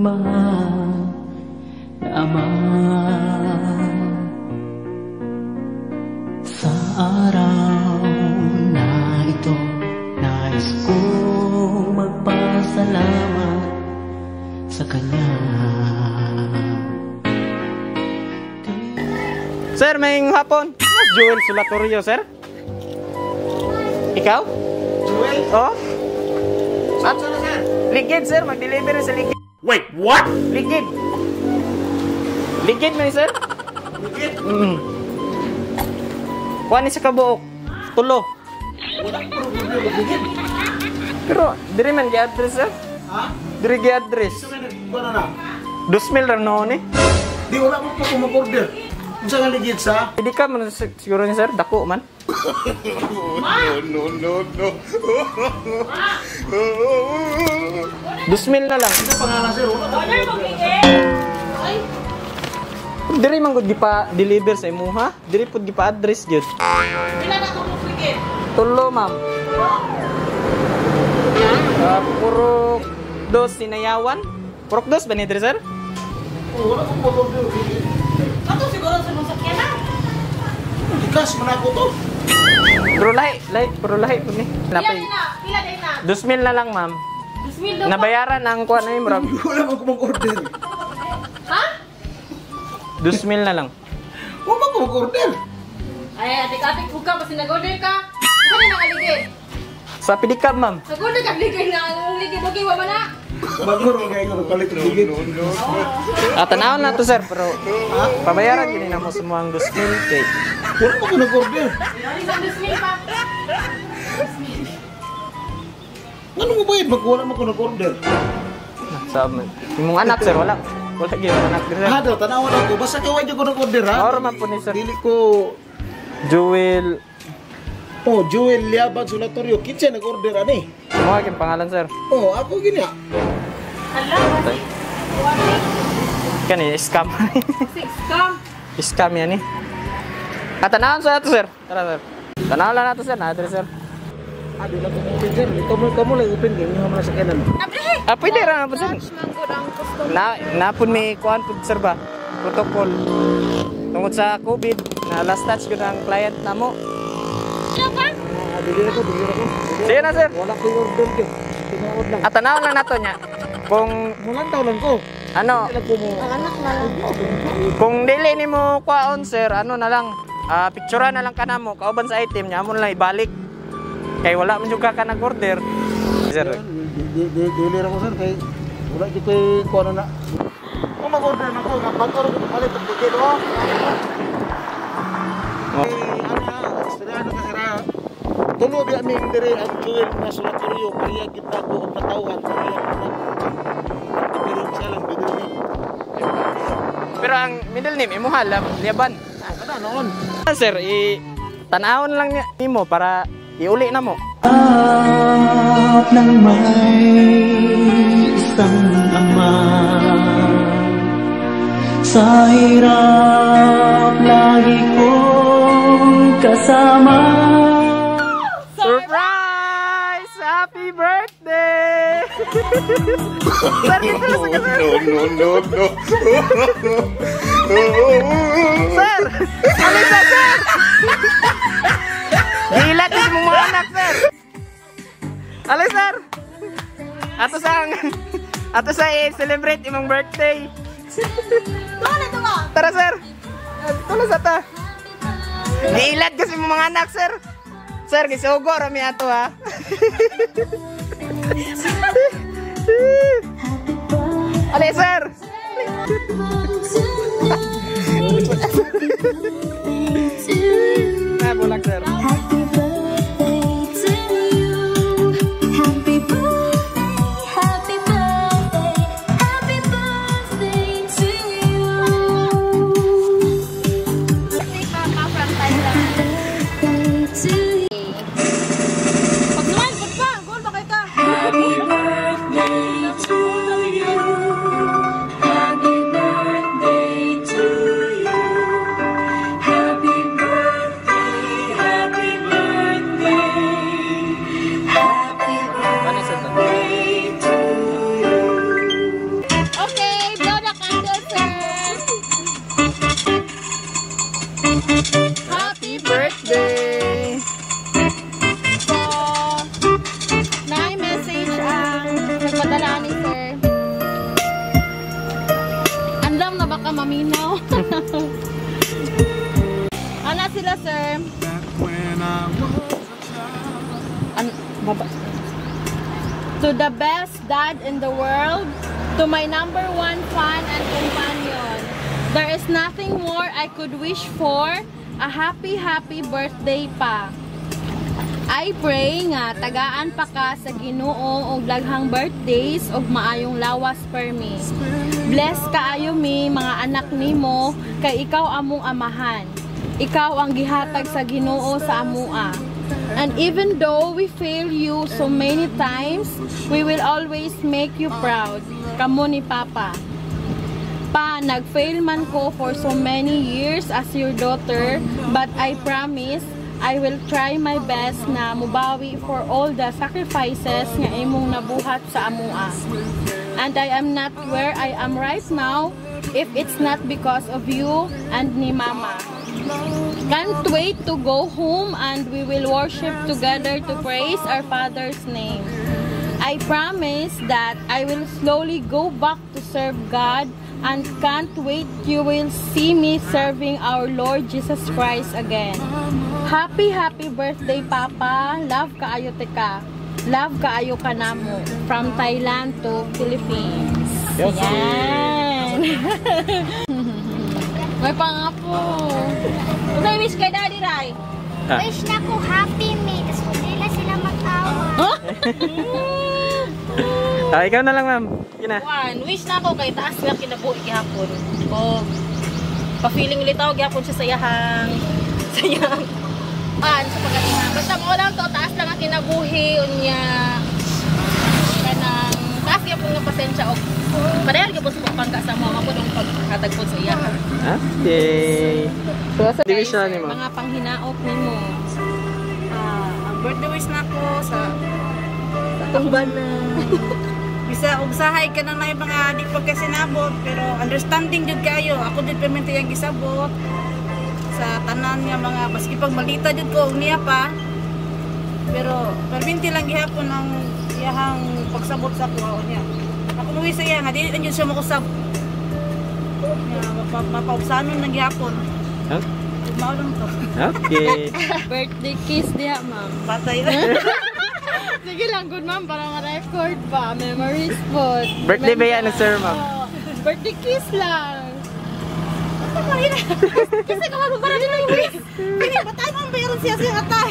Ama, sa araw na ito, nais ko magpasalamat sa Kanya. Sir, may hapon. Mas Joel Solatorio, sir. Ikaw? Joel? Oh? Saan na, sir? Ligid, sir. Mag-deliver sa Ligid. Wait, what? Ligid. Ligid mo, sir? Ligid? Kuha ni sa kabuok. Tulo. Wala ko ligid. Pero, diri man gi-address, sir. Ha? Diri gi-address. Isa man nagkuha na. 2,000 rin noon eh. Di wala mo pa kung mag-order. Kung saan nga ligid sa? Hindi ka man siguro niya, sir. Dako man. No. 2,000 na lang. Ano pangalan, sir? Wala ka Diri man gud gipa-deliver sa imuha. Diri pud gipa-address gyud. Pila na ko ligid? Tulo, ma'am. Puro dos sinayawan. Purok dos ba ni diri, sir? Wala ko mag-order. Ato siguro sa masakyan na. Ikas, manako to. Puro lahi pud ni. Pila din na, pila din na. 2,000 na lang, ma'am. 2,000 daw pa. Nabayaran ang kuha na yung Wala mo ko mag-order. Ha? 2,000 na lang. Wala ko mag-order. Ay, atik-atik buka kasi nag-order ka. Saan na nakaligid? Sa pedicab, ma'am. Nag-order ka ligid na ligid okay wa man na. Bago kayo ko palit ng ligid. Tanawon na to, sir, pero pabayaran gini na mo semua ang 2,000 kay. Wala mo ko nag-order. Dali sa 2,000 pa. Ano mo bayad? Wala mo ko nag-order. Sa imong anak, sir, wala gyud anak diri. Ha, daw, tanawan ako. Basta kayo ko nag-order, ha? Or man po ni sir. Dili ko... Jewel. Oh, Joel Liaban Solatorio. Kitsa nag-order, ani? Mo ang pangalan, sir. Oh, ako gini, ha? Hala. Kani scam. 6 kam. Scam yan eh. Tanawon sa ato, sir. Tara, sir. Tanawon lang nato, sir. Na address, sir. Di lang ko open, sir. Kamu lang open game. Yung mga sakyanan. Pwede ra na po, sir. Mangkod ang customer. Napun may kuan pud, sir ba? Protocol. Tungod sa COVID, na last touch ko ng client namo. Dili ako. Sige na, sir. Wala ko yung order, ke. Tinaod lang. Tanawon lang nato niya. Kung Mulang taon lang ko. ano, Dili ko mo. Ang anak na lang. kung dili nimo kuaon, sir, ano na lang, picture na lang kanamo, kauban sa item niya, amo na lang ibalik. Kay wala man jud ka nag-order. Sir. Dili ra ko, sir. Kay wala di ko kung ano na. Kung mag-order na ko, mag-order ko palit ang ligid, oh. Tulo di aming diri ang Joel na Solatorio kaya kita ko ang katawhan kaya pero siya lang bidiri. Pero ang middle name imuha Liaban. Kada noon. Sir, tanawon lang niya nimo para iuli na mo. Nang may isang ama, sa hirap lagi kong kasama. Surprise! Happy birthday! Sir, dito lang sa kasal. No. Sir! Alisa, sir! Gilat din mo mga anak, sir! Alis, sir! Ato sa i-celebrate imong birthday. Tara, sir! Tulos ata. Gilat kasi mo mga anak, sir! Sir, gisugo rami ato, ha? Alis, sir! Bulag, sir. Happy birthday to you. Happy birthday, happy birthday, happy birthday to you. Happy birthday to you. Pag naman, good pa. Goal ba kayo ka? Happy birthday to you. Happy birthday to you. Happy birthday, happy ka maminaw. Ana sila, sir. To the best dad in the world, to my number 1 fan and companion, there is nothing more I could wish for. A happy birthday pa. I pray nga tagaan pa ka sa Ginoo og daghang birthdays og maayong lawas per mi. Bless kaayo mi mga anak nimo kay ikaw among amahan. Ikaw ang gihatag sa Ginoo sa amua. And even though we fail you so many times, we will always make you proud. Kamo ni Papa. Pa, nag-fail man ko for so many years as your daughter, but I promise I will try my best na mubawi for all the sacrifices nga imong nabuhat sa amua. And I am not where I am right now if it's not because of you and ni Mama. Can't wait to go home and we will worship together to praise our Father's name. I promise that I will slowly go back to serve God and can't wait you will see me serving our Lord Jesus Christ again. Happy birthday, Papa. Love kaayo teka. Love kaayo kanamo. From Thailand to Philippines. Yan. May pangapo. Ano wish kay Daddy Rai? Wish na ko happy me, tapos hindi na sila mag-awa. Ikaw na lang, ma'am. Yun na. Wish na ako kay taas nga kinabuhi gihapon. O pa-feeling ulit ako gihapon siya sayahang sa pagkatinga. Basta mo lang to, taas lang ang kinabuhi unya. Kanang taas gihapon nga pasensya o padayal gihapon sa pagpangga sa mga po nung paghatag po sa iya. Okay. So, Wish na ni mo. mga panghinaot nimo. Ang birthday wish na ko sa tumban na. Bisa usahay ka nang may mga di pa kasi nabot pero understanding jud kayo. Ako jud permente yang gisabot sa tanan nga mga baski pag malita jud ko niya pa. Pero permente lang gihapon ang iyahang pagsabot sa kuha niya. Ako luwi sa iya nga dili jud siya makusab. Mapaubsanon ng gihapon. Huh? Mao lang to. Okay. Birthday kiss diha, ma'am. Patay na. Sige lang, good ma'am, para ma-record pa. Memories po. Birthday ba yan, sir, ma'am? Birthday kiss lang. Kasi ka magpapara din ng kiss. Pili, batay mo ang bayaran siya siya atay.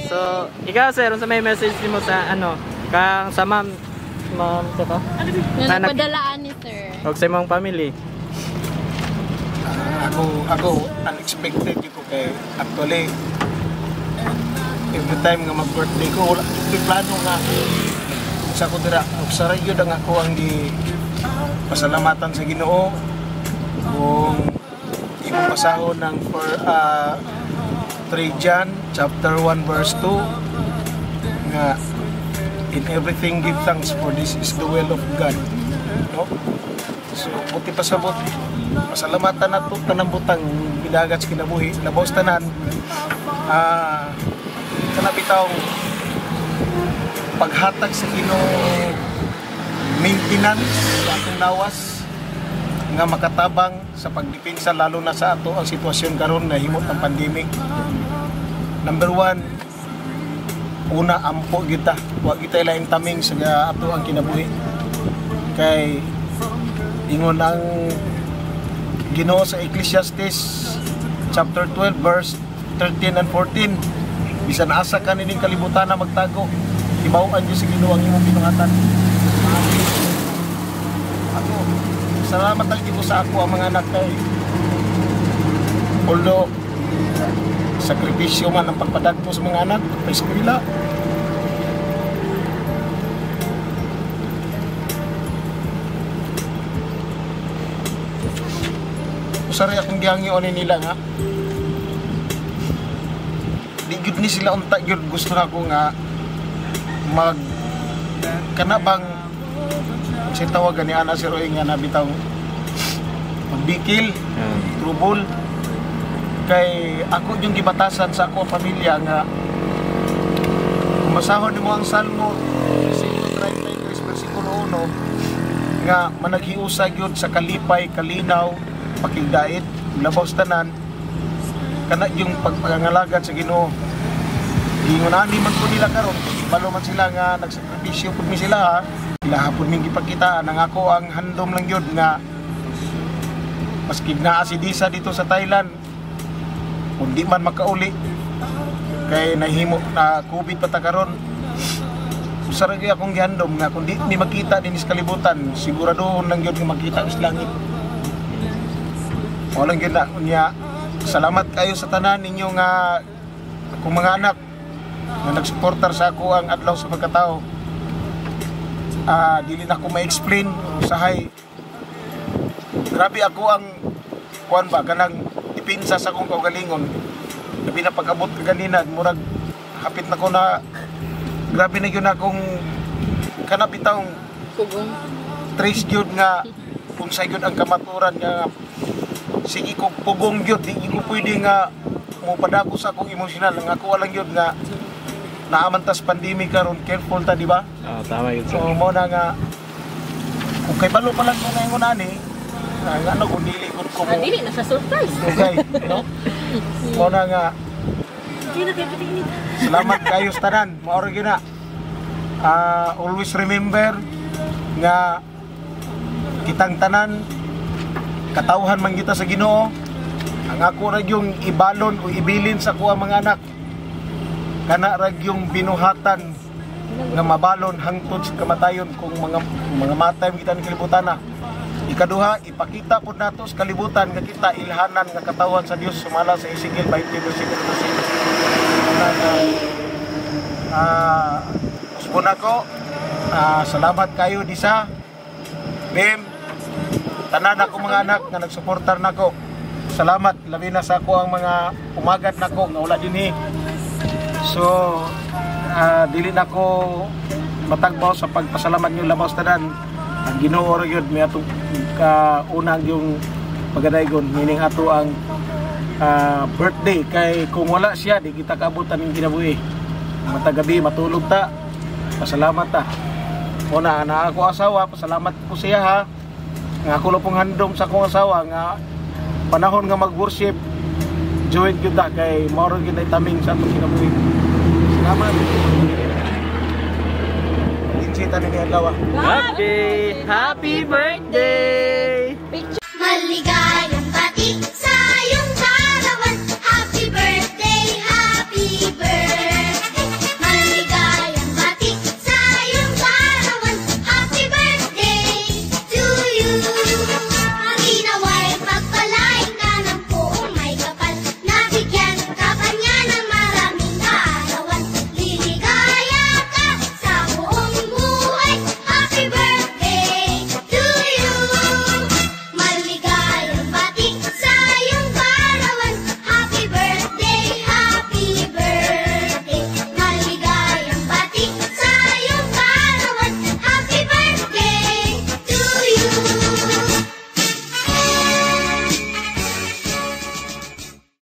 So, ikaw, sir, sa may message mo sa, kang sa ma'am, sa ka? Na nagpadalaan ni sir. Huwag sa mong family. Ako unexpected yun ko kay actually every time nga mag-birthday ko wala plano nga sa ko dira sa radyo ang ako ang di pasalamatan sa Ginoo kung imong pasahon ng 3 John chapter 1 verse 2 nga in everything give thanks for this is the will of God, no? So buti pasabot pasalamatan nato tanang butang bidagat sa kinabuhi labaw tanan kana bitaw paghatag sa Ginoo maintenance sa atong lawas nga makatabang sa pagdepensa lalo na sa ato ang sitwasyon karon na himot ng pandemic. Number 1, una ampo kita, wa kita laing taming sa ato ang kinabuhi. Kay ingon ang Ginoo sa Ecclesiastes chapter 12 verse 13 and 14, bisan asa ka nining kalibutan na magtago, ibaw-an Dios sa Ginoo ang imong pinungatan. Ako salamat lang dito sa ako ang mga anak kay although sakripisyo man ang pagpadagpo sa mga anak sa eskwela. Usari akong gihangyo nila nga di gyud ni sila unta gyud gusto nako nga mag kana bang sa tawagan ni ana si Roy nga nabitaw magbikil trouble kay ako yung gibatasan sa ako pamilya nga kung masahon nimo ang Salmo 33 versikulo 1 nga managhiusay gyud sa kalipay, kalinaw, pakigdait, labaw sa tanan kana yung pagpangalagad sa Ginoo. Ingon ani man ko nila karon, balo man sila nga nagsakripisyo pud mi sila ha. Ilaha pud ming gipakitaan ang ako ang handom lang gyud nga maski naa si Disa dito sa Thailand kung di man makauli kay nahimo na COVID pa ta karon. Usa ra gyud akong gihandom nga kung di ni makita din sa kalibutan, siguradohon lang gyud nga makita sa langit. Wala gyud na unya. Salamat kayo sa tanan ninyo nga akong mga anak na nagsuportar sa ako ang adlaw sa pagkatao. Dili na ko ma-explain usahay. Grabe ako ang kuan ba kanang ipinsa sa akong kaugalingon. Labi na pag-abot kaganina murag hapit na ko na grabe na gyud akong kana bitawng Kugong. trace gyud nga unsay gyud ang kamaturan nga sige ko pugong gyud di ko pwede nga mo padako sa akong emosyonal nga ako walang gyud nga naamantas pandemic karon careful ta di ba? Tama yun. So mo na nga kung kay balo pa lang ko ngayon ani nga ano kung dili ko mo Dili na sa surprise. okay no mo na nga salamat kayo sa tanan maoro gyud na always remember nga kitang tanan katawhan man kita sa Ginoo. Ang ako ra yung ibalon o ibilin sa kuha mga anak kana ra yung binuhatan nga mabalon hangtod sa kamatayon kung mga matay kita ni kalibutan na. Ikaduha, ipakita pud nato sa kalibutan nga kita ilhanan nga katawhan sa Dios sumala sa Ezekiel 20 versikulo 12. Usbon ako. Salamat kayo Disa. Mem, tanan ako mga anak nga nagsuportar nako. Salamat labi na sa ako ang mga umagat nako nga wala dinhi. So dili nako matagbaw sa pagpasalamat niyo labaw sa tanan. Ang Ginoo ra gyud may ato ka unang yung pagadaygon meaning ato ang birthday kay kung wala siya di kita kaabutan ng kinabuhi. Matagabi matulog ta. Pasalamat ta. Una na ako asawa, pasalamat ko siya ha. Nga ako lang pong handom sa akong asawa nga panahon nga mag-worship join gyud ta kay mao gyud ay taming sa atong kinabuhi. Salamat. Insita ni adlaw. Happy birthday! Maligayang bati